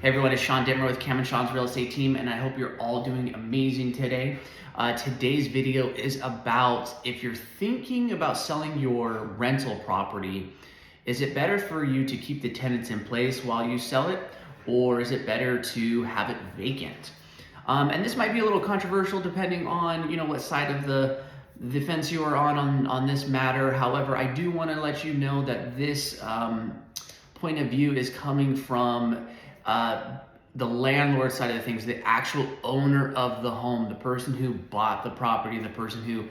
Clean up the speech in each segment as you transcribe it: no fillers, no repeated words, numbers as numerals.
Hey everyone, it's Sean Dittmer with Cam and Sean's Real Estate Team, and I hope you're all doing amazing today. Today's video is about if you're thinking about selling your rental property, is it better for you to keep the tenants in place while you sell it, or is it better to have it vacant? And this might be a little controversial depending on what side of the fence you are on this matter. However, I do want to let you know that this point of view is coming from the landlord side of things, the actual owner of the home, the person who bought the property, the person who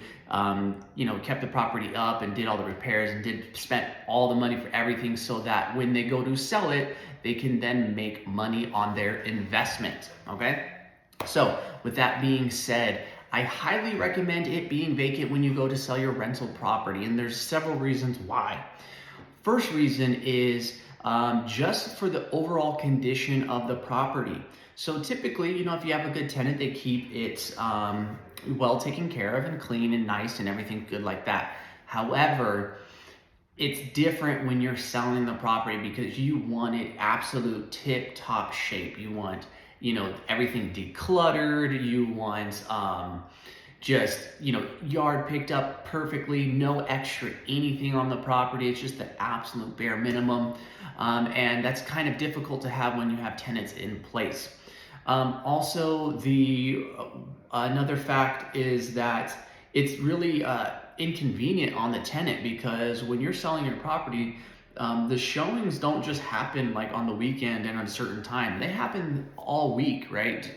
kept the property up and did all the repairs and spent all the money for everything, so that when they go to sell it, they can then make money on their investment. Okay, so with that being said, I highly recommend it being vacant when you go to sell your rental property, and there's several reasons why. First reason is just for the overall condition of the property. So typically, if you have a good tenant, they keep it well taken care of and clean and nice and everything good like that. However, it's different when you're selling the property because you want it absolute tip-top shape. You want, everything decluttered. You want yard picked up perfectly, no extra anything on the property. It's just the absolute bare minimum. And that's kind of difficult to have when you have tenants in place. Also, another fact is that it's really inconvenient on the tenant, because when you're selling your property, the showings don't just happen like on the weekend and at a certain time. They happen all week, right?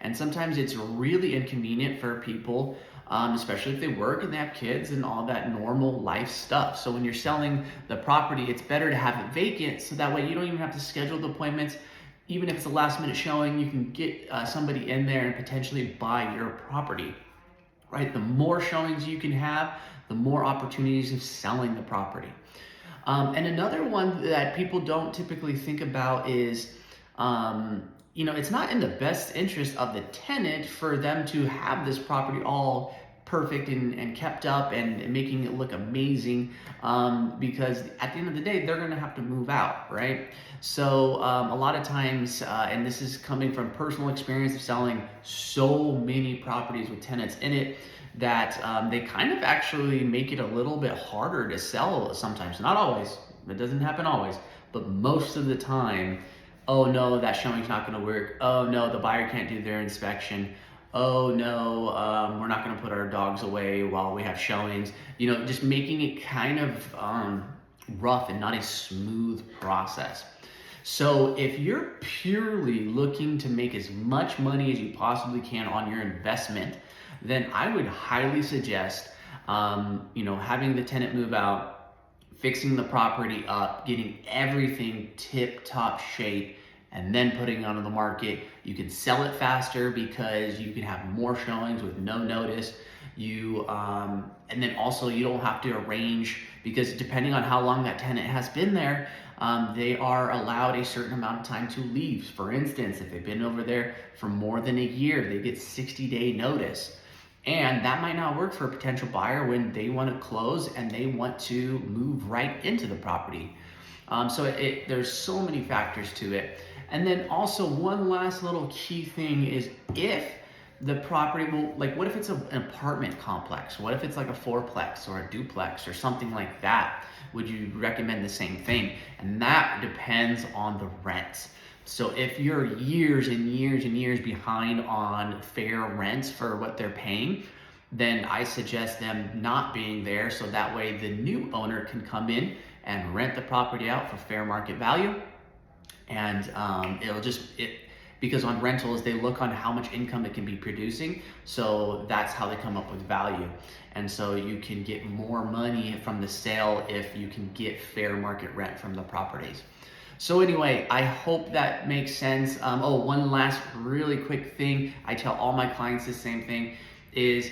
And sometimes it's really inconvenient for people, especially if they work and they have kids and all that normal life stuff. So when you're selling the property, it's better to have it vacant, so that way you don't even have to schedule the appointments. Even if it's a last minute showing, you can get somebody in there and potentially buy your property, right? The more showings you can have, the more opportunities of selling the property. And another one that people don't typically think about is, it's not in the best interest of the tenant for them to have this property all perfect and kept up and making it look amazing, because at the end of the day, they're going to have to move out, right? So a lot of times, and this is coming from personal experience of selling so many properties with tenants in it, that they kind of actually make it a little bit harder to sell sometimes. Not always, it doesn't happen always, but most of the time. Oh no, that showing's not going to work. Oh no, the buyer can't do their inspection. Oh no, we're not going to put our dogs away while we have showings. Just making it kind of rough and not a smooth process. So if you're purely looking to make as much money as you possibly can on your investment, then I would highly suggest, having the tenant move out, fixing the property up, getting everything tip-top shape, and then putting it onto the market. You can sell it faster because you can have more showings with no notice. And then also you don't have to arrange, because depending on how long that tenant has been there, they are allowed a certain amount of time to leave. For instance, if they've been over there for more than a year, they get 60-day notice. And that might not work for a potential buyer when they want to close and they want to move right into the property. So there's so many factors to it. And then also one last little key thing is, if the property what if it's an apartment complex? What if it's like a fourplex or a duplex or something like that? Would you recommend the same thing? And that depends on the rent. So if you're years and years and years behind on fair rents for what they're paying, then I suggest them not being there, so that way the new owner can come in and rent the property out for fair market value. And because on rentals, they look on how much income it can be producing. So that's how they come up with value. And so you can get more money from the sale if you can get fair market rent from the properties. So anyway, I hope that makes sense. One last really quick thing. I tell all my clients the same thing, is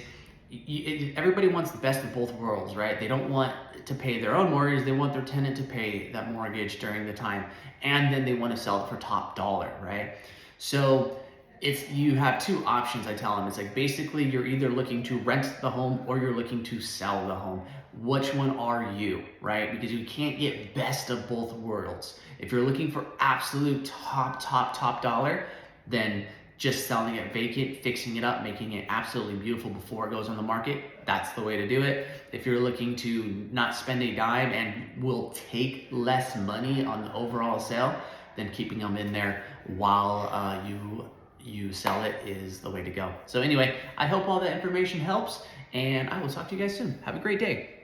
everybody wants the best of both worlds, right? They don't want to pay their own mortgage. They want their tenant to pay that mortgage during the time. And then they want to sell it for top dollar, right? So you have two options. I tell them it's like basically you're either looking to rent the home or you're looking to sell the home. Which one are you, right? Because you can't get best of both worlds. If you're looking for absolute top dollar, then just selling it vacant, fixing it up, making it absolutely beautiful before it goes on the market, that's the way to do it. If you're looking to not spend a dime and will take less money on the overall sale, then keeping them in there while you sell it is the way to go. So anyway, I hope all that information helps, and I will talk to you guys soon. Have a great day.